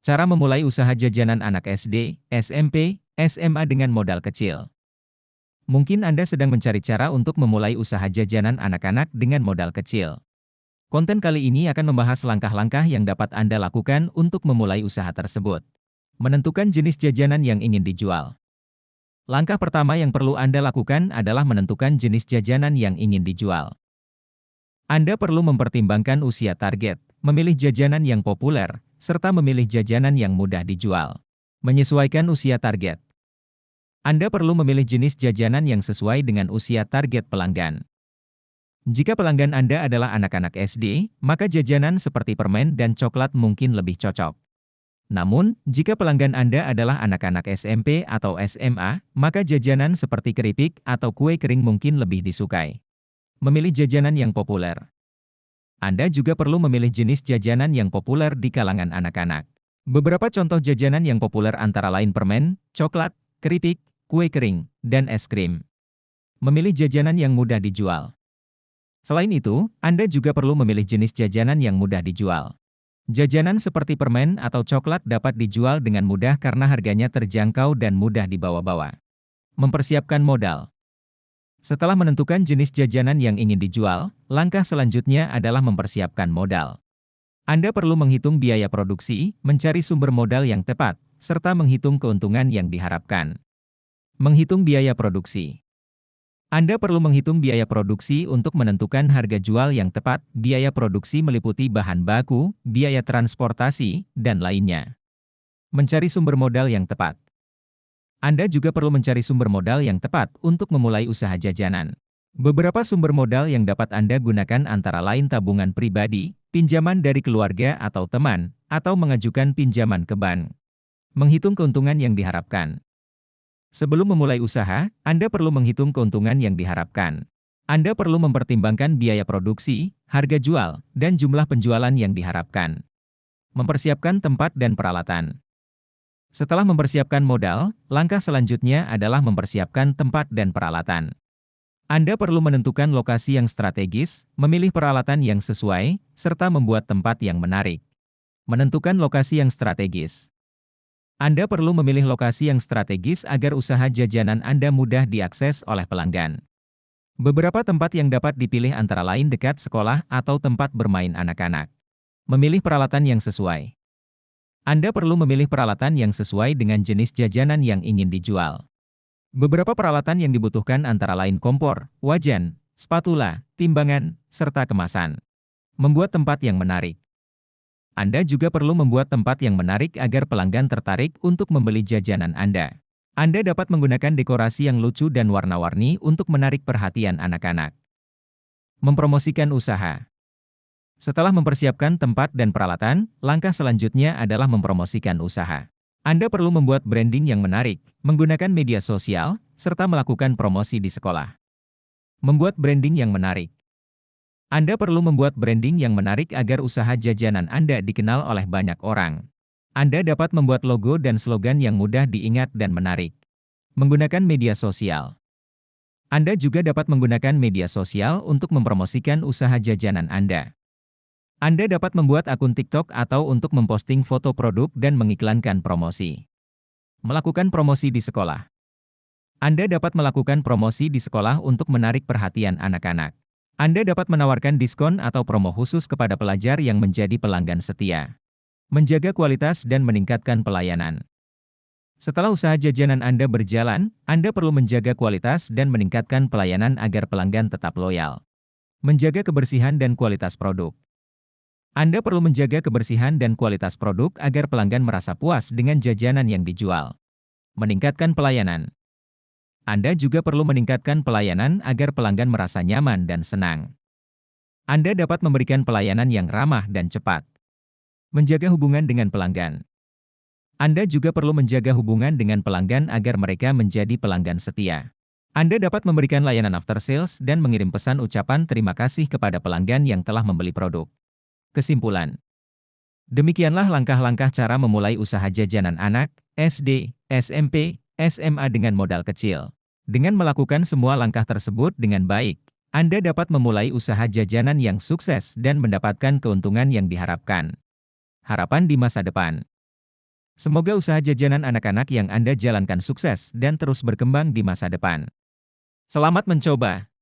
Cara memulai usaha jajanan anak SD, SMP, SMA dengan modal kecil. Mungkin Anda sedang mencari cara untuk memulai usaha jajanan anak-anak dengan modal kecil. Konten kali ini akan membahas langkah-langkah yang dapat Anda lakukan untuk memulai usaha tersebut. Menentukan jenis jajanan yang ingin dijual. Langkah pertama yang perlu Anda lakukan adalah menentukan jenis jajanan yang ingin dijual. Anda perlu mempertimbangkan usia target, memilih jajanan yang populer, serta memilih jajanan yang mudah dijual. Menyesuaikan usia target. Anda perlu memilih jenis jajanan yang sesuai dengan usia target pelanggan. Jika pelanggan Anda adalah anak-anak SD, maka jajanan seperti permen dan coklat mungkin lebih cocok. Namun, jika pelanggan Anda adalah anak-anak SMP atau SMA, maka jajanan seperti keripik atau kue kering mungkin lebih disukai. Memilih jajanan yang populer. Anda juga perlu memilih jenis jajanan yang populer di kalangan anak-anak. Beberapa contoh jajanan yang populer antara lain permen, coklat, keripik, kue kering, dan es krim. Memilih jajanan yang mudah dijual. Selain itu, Anda juga perlu memilih jenis jajanan yang mudah dijual. Jajanan seperti permen atau coklat dapat dijual dengan mudah karena harganya terjangkau dan mudah dibawa-bawa. Mempersiapkan modal. Setelah menentukan jenis jajanan yang ingin dijual, langkah selanjutnya adalah mempersiapkan modal. Anda perlu menghitung biaya produksi, mencari sumber modal yang tepat, serta menghitung keuntungan yang diharapkan. Menghitung biaya produksi. Anda perlu menghitung biaya produksi untuk menentukan harga jual yang tepat. Biaya produksi meliputi bahan baku, biaya transportasi, dan lainnya. Mencari sumber modal yang tepat. Anda juga perlu mencari sumber modal yang tepat untuk memulai usaha jajanan. Beberapa sumber modal yang dapat Anda gunakan antara lain tabungan pribadi, pinjaman dari keluarga atau teman, atau mengajukan pinjaman ke bank. Menghitung keuntungan yang diharapkan. Sebelum memulai usaha, Anda perlu menghitung keuntungan yang diharapkan. Anda perlu mempertimbangkan biaya produksi, harga jual, dan jumlah penjualan yang diharapkan. Mempersiapkan tempat dan peralatan. Setelah mempersiapkan modal, langkah selanjutnya adalah mempersiapkan tempat dan peralatan. Anda perlu menentukan lokasi yang strategis, memilih peralatan yang sesuai, serta membuat tempat yang menarik. Menentukan lokasi yang strategis. Anda perlu memilih lokasi yang strategis agar usaha jajanan Anda mudah diakses oleh pelanggan. Beberapa tempat yang dapat dipilih antara lain dekat sekolah atau tempat bermain anak-anak. Memilih peralatan yang sesuai. Anda perlu memilih peralatan yang sesuai dengan jenis jajanan yang ingin dijual. Beberapa peralatan yang dibutuhkan antara lain kompor, wajan, spatula, timbangan, serta kemasan. Membuat tempat yang menarik. Anda juga perlu membuat tempat yang menarik agar pelanggan tertarik untuk membeli jajanan Anda. Anda dapat menggunakan dekorasi yang lucu dan warna-warni untuk menarik perhatian anak-anak. Mempromosikan usaha. Setelah mempersiapkan tempat dan peralatan, langkah selanjutnya adalah mempromosikan usaha. Anda perlu membuat branding yang menarik, menggunakan media sosial, serta melakukan promosi di sekolah. Membuat branding yang menarik. Anda perlu membuat branding yang menarik agar usaha jajanan Anda dikenal oleh banyak orang. Anda dapat membuat logo dan slogan yang mudah diingat dan menarik. Menggunakan media sosial. Anda juga dapat menggunakan media sosial untuk mempromosikan usaha jajanan Anda. Anda dapat membuat akun TikTok atau untuk memposting foto produk dan mengiklankan promosi. Melakukan promosi di sekolah. Anda dapat melakukan promosi di sekolah untuk menarik perhatian anak-anak. Anda dapat menawarkan diskon atau promo khusus kepada pelajar yang menjadi pelanggan setia. Menjaga kualitas dan meningkatkan pelayanan. Setelah usaha jajanan Anda berjalan, Anda perlu menjaga kualitas dan meningkatkan pelayanan agar pelanggan tetap loyal. Menjaga kebersihan dan kualitas produk. Anda perlu menjaga kebersihan dan kualitas produk agar pelanggan merasa puas dengan jajanan yang dijual. Meningkatkan pelayanan. Anda juga perlu meningkatkan pelayanan agar pelanggan merasa nyaman dan senang. Anda dapat memberikan pelayanan yang ramah dan cepat. Menjaga hubungan dengan pelanggan. Anda juga perlu menjaga hubungan dengan pelanggan agar mereka menjadi pelanggan setia. Anda dapat memberikan layanan after sales dan mengirim pesan ucapan terima kasih kepada pelanggan yang telah membeli produk. Kesimpulan. Demikianlah langkah-langkah cara memulai usaha jajanan anak, SD, SMP, SMA dengan modal kecil. Dengan melakukan semua langkah tersebut dengan baik, Anda dapat memulai usaha jajanan yang sukses dan mendapatkan keuntungan yang diharapkan. Harapan di masa depan. Semoga usaha jajanan anak-anak yang Anda jalankan sukses dan terus berkembang di masa depan. Selamat mencoba!